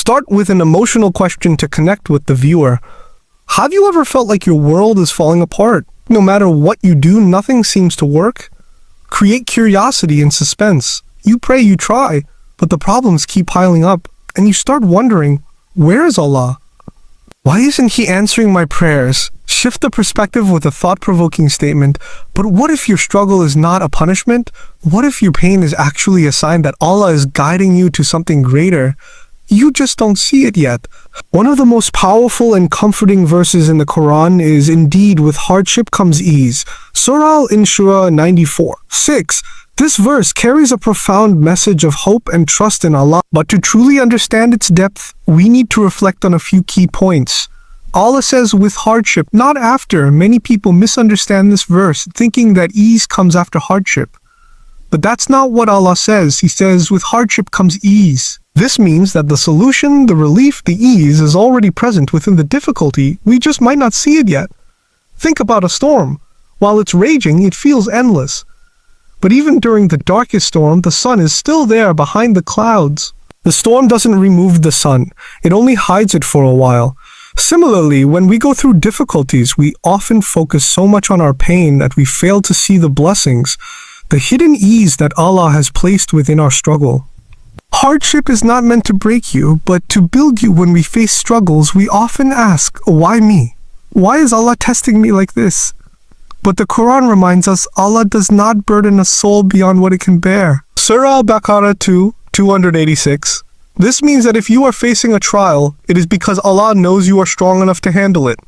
start with an emotional question to connect with the viewer. Have you ever felt like your world is falling apart? No matter what you do, nothing seems to work? Create curiosity and suspense. You pray, you try, but the problems keep piling up, and you start wondering, where is Allah? Why isn't He answering my prayers? Shift the perspective with a thought-provoking statement, but what if your struggle is not a punishment? What if your pain is actually a sign that Allah is guiding you to something greater? You just don't see it yet. One of the most powerful and comforting verses in the Quran is, "Indeed, with hardship comes ease." Surah Al-Inshirah 94:6. This verse carries a profound message of hope and trust in Allah, but to truly understand its depth, we need to reflect on a few key points. Allah says with hardship, not after. Many people misunderstand this verse, thinking that ease comes after hardship. But that's not what Allah says. He says with hardship comes ease. This means that the solution, the relief, the ease is already present within the difficulty. We just might not see it yet. Think about a storm. While it's raging, it feels endless. But even during the darkest storm, the sun is still there behind the clouds. The storm doesn't remove the sun. It only hides it for a while. Similarly, when we go through difficulties, we often focus so much on our pain that we fail to see the blessings, the hidden ease that Allah has placed within our struggle. Hardship is not meant to break you, but to build you. When we face struggles, we often ask, why me? Why is Allah testing me like this? But the Quran reminds us Allah does not burden a soul beyond what it can bear. Surah Al-Baqarah 2:286. This means that if you are facing a trial, it is because Allah knows you are strong enough to handle it.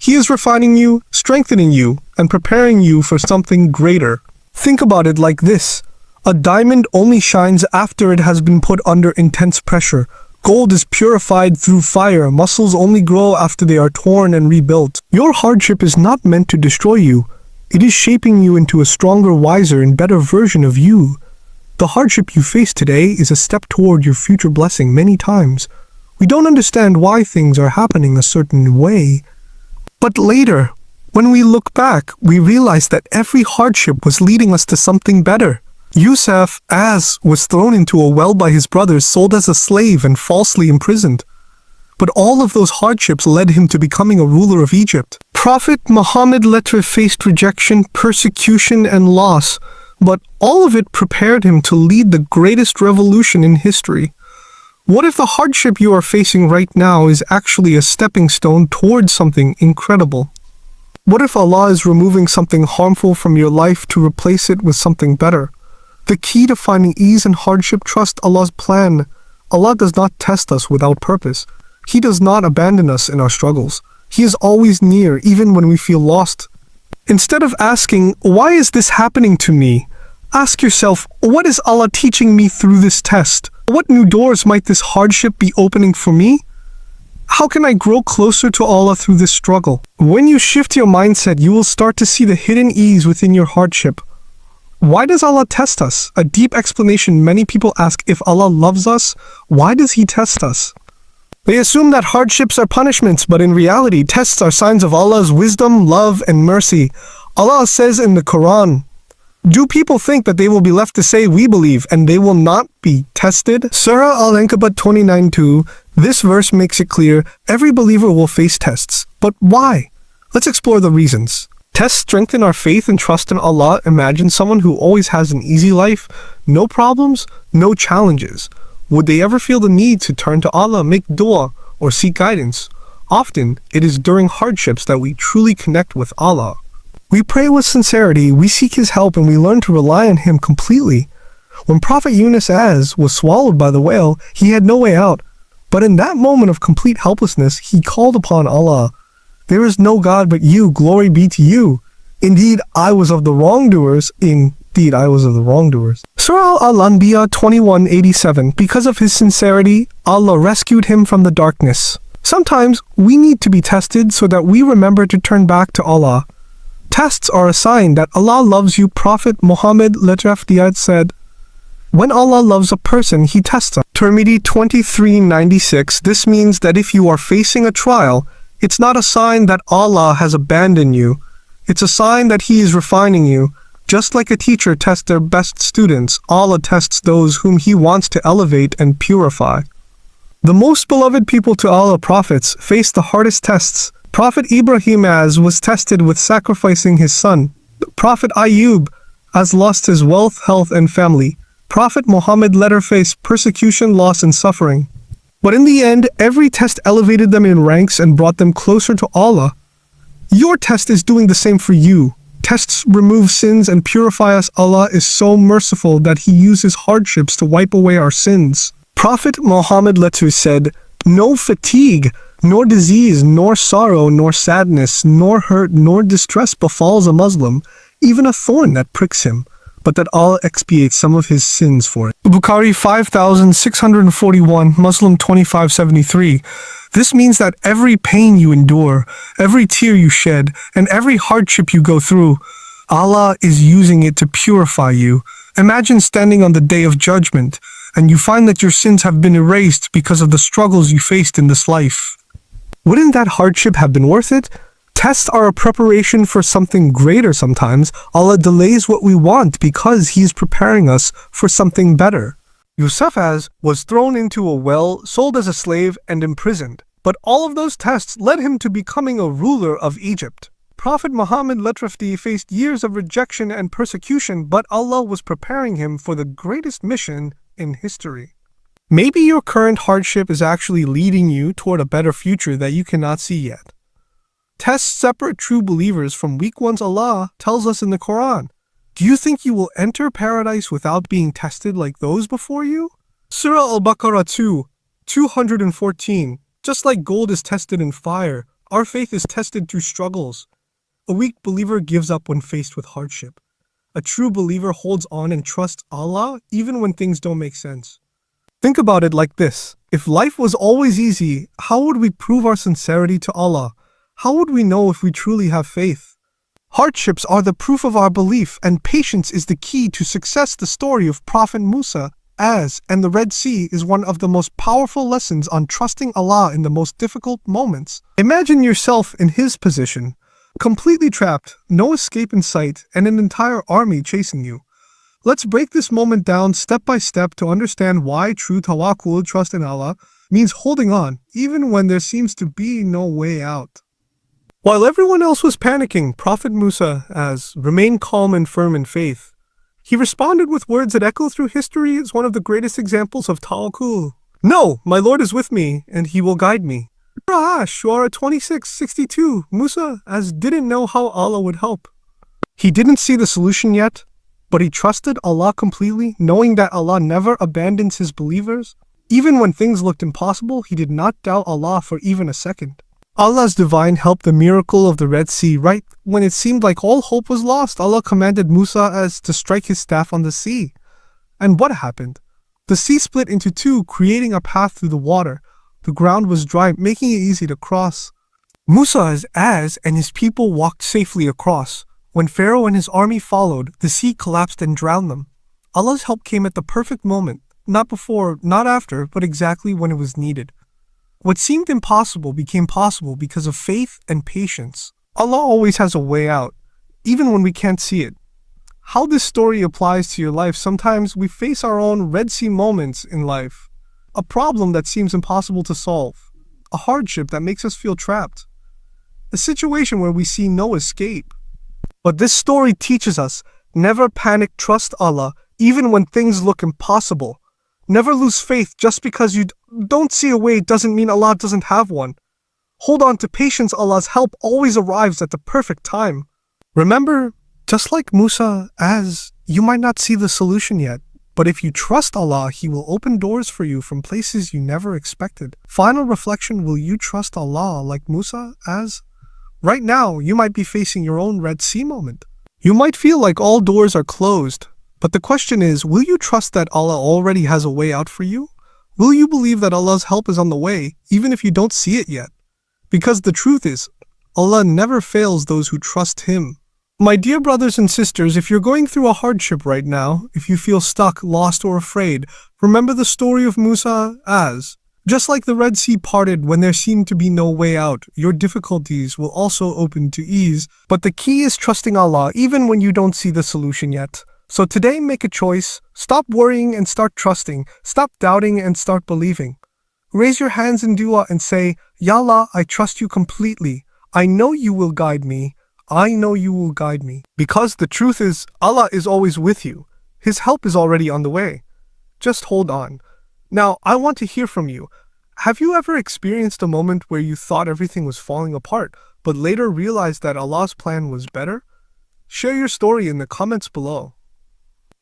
He is refining you, strengthening you, and preparing you for something greater. Think about it like this. A diamond only shines after it has been put under intense pressure. Gold is purified through fire. Muscles only grow after they are torn and rebuilt. Your hardship is not meant to destroy you. It is shaping you into a stronger, wiser, and better version of you. The hardship you face today is a step toward your future blessing. Many times, we don't understand why things are happening a certain way. But later, when we look back, we realize that every hardship was leading us to something better. Yusuf, was thrown into a well by his brothers, sold as a slave, and falsely imprisoned. But all of those hardships led him to becoming a ruler of Egypt. Prophet Muhammad later faced rejection, persecution, and loss, but all of it prepared him to lead the greatest revolution in history. What if the hardship you are facing right now is actually a stepping stone towards something incredible? What if Allah is removing something harmful from your life to replace it with something better? The key to finding ease in hardship: trust Allah's plan. Allah does not test us without purpose. He does not abandon us in our struggles. He is always near, even when we feel lost. Instead of asking, why is this happening to me? Ask yourself, what is Allah teaching me through this test? What new doors might this hardship be opening for me? How can I grow closer to Allah through this struggle? When you shift your mindset, you will start to see the hidden ease within your hardship. Why does Allah test us? A deep explanation. Many people ask, if Allah loves us, why does He test us? They assume that hardships are punishments, but in reality, tests are signs of Allah's wisdom, love, and mercy. Allah says in the Quran, do people think that they will be left to say, we believe, and they will not be tested? Surah Al-Ankabut 29:2. This verse makes it clear every believer will face tests. But why? Let's explore the reasons. Tests strengthen our faith and trust in Allah. Imagine someone who always has an easy life, no problems, no challenges. Would they ever feel the need to turn to Allah, make dua, or seek guidance? Often, it is during hardships that we truly connect with Allah. We pray with sincerity, we seek His help, and we learn to rely on Him completely. When Prophet Musa was swallowed by the whale, he had no way out. But in that moment of complete helplessness, he called upon Allah. There is no God but you, glory be to you. Indeed, I was of the wrongdoers. Surah Al-Anbiya 21:87. Because of his sincerity, Allah rescued him from the darkness. Sometimes we need to be tested so that we remember to turn back to Allah. Tests are a sign that Allah loves you. Prophet Muhammad said, when Allah loves a person, He tests them. Tirmidhi 23:96. This means that if you are facing a trial, it's not a sign that Allah has abandoned you. It's a sign that He is refining you. Just like a teacher tests their best students, Allah tests those whom He wants to elevate and purify. The most beloved people to Allah, prophets, faced the hardest tests. Prophet Ibrahim was tested with sacrificing his son. Prophet Ayub lost his wealth, health, and family. Prophet Muhammad later faced persecution, loss, and suffering. But in the end, every test elevated them in ranks and brought them closer to Allah. Your test is doing the same for you. Tests remove sins and purify us. Allah is so merciful that He uses hardships to wipe away our sins. Prophet Muhammad said, "No fatigue, nor disease, nor sorrow, nor sadness, nor hurt, nor distress befalls a Muslim, even a thorn that pricks him, but that Allah expiates some of his sins for it." Bukhari 5641, Muslim 2573. This means that every pain you endure, every tear you shed, and every hardship you go through, Allah is using it to purify you. Imagine standing on the day of judgment, and you find that your sins have been erased because of the struggles you faced in this life. Wouldn't that hardship have been worth it? Tests are a preparation for something greater sometimes. Allah delays what we want because He is preparing us for something better. Yusuf was thrown into a well, sold as a slave, and imprisoned. But all of those tests led him to becoming a ruler of Egypt. Prophet Muhammad faced years of rejection and persecution, but Allah was preparing him for the greatest mission in history. Maybe your current hardship is actually leading you toward a better future that you cannot see yet. Tests separate true believers from weak ones. Allah tells us in the Quran. Do you think you will enter paradise without being tested like those before you? Surah Al-Baqarah 2:214. Just like gold is tested in fire, our faith is tested through struggles. A weak believer gives up when faced with hardship. A true believer holds on and trusts Allah even when things don't make sense. Think about it like this. If life was always easy, how would we prove our sincerity to Allah? How would we know if we truly have faith? Hardships are the proof of our belief, and patience is the key to success. The story of Prophet Musa and the Red Sea is one of the most powerful lessons on trusting Allah in the most difficult moments. Imagine yourself in his position, completely trapped, no escape in sight, and an entire army chasing you. Let's break this moment down step by step to understand why true Tawakkul, trust in Allah, means holding on, even when there seems to be no way out. While everyone else was panicking, Prophet Musa remained calm and firm in faith. He responded with words that echo through history as one of the greatest examples of Tawakkul. "No, my Lord is with me, and He will guide me." Surah 26:62. Musa didn't know how Allah would help. He didn't see the solution yet, but he trusted Allah completely, knowing that Allah never abandons His believers. Even when things looked impossible, he did not doubt Allah for even a second. Allah's divine help, the miracle of the Red Sea. Right when it seemed like all hope was lost, Allah commanded Musa to strike his staff on the sea. And what happened? The sea split into two, creating a path through the water. The ground was dry, making it easy to cross. Musa and his people walked safely across. When Pharaoh and his army followed, the sea collapsed and drowned them. Allah's help came at the perfect moment, not before, not after, but exactly when it was needed. What seemed impossible became possible because of faith and patience. Allah always has a way out, even when we can't see it. How this story applies to your life: sometimes we face our own Red Sea moments in life. A problem that seems impossible to solve. A hardship that makes us feel trapped. A situation where we see no escape. But this story teaches us, never panic, trust Allah, even when things look impossible. Never lose faith. Just because you don't see a way doesn't mean Allah doesn't have one. Hold on to patience. Allah's help always arrives at the perfect time. Remember, just like Musa, you might not see the solution yet, but if you trust Allah, He will open doors for you from places you never expected. Final reflection: will you trust Allah like Musa? Right now, you might be facing your own Red Sea moment. You might feel like all doors are closed. But the question is, will you trust that Allah already has a way out for you? Will you believe that Allah's help is on the way, even if you don't see it yet? Because the truth is, Allah never fails those who trust Him. My dear brothers and sisters, if you're going through a hardship right now, if you feel stuck, lost, or afraid, remember the story of Musa. Just like the Red Sea parted when there seemed to be no way out, your difficulties will also open to ease. But the key is trusting Allah, even when you don't see the solution yet. So today, make a choice. Stop worrying and start trusting. Stop doubting and start believing. Raise your hands in dua and say, Ya Allah, I trust you completely. I know you will guide me. I know you will guide me. Because the truth is, Allah is always with you. His help is already on the way. Just hold on. Now, I want to hear from you. Have you ever experienced a moment where you thought everything was falling apart, but later realized that Allah's plan was better? Share your story in the comments below.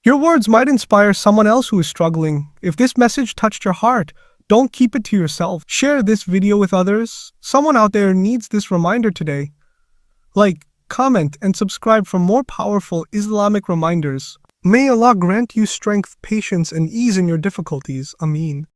Your words might inspire someone else who is struggling. If this message touched your heart, don't keep it to yourself. Share this video with others. Someone out there needs this reminder today. Like, comment, and subscribe for more powerful Islamic reminders. May Allah grant you strength, patience, and ease in your difficulties. Ameen.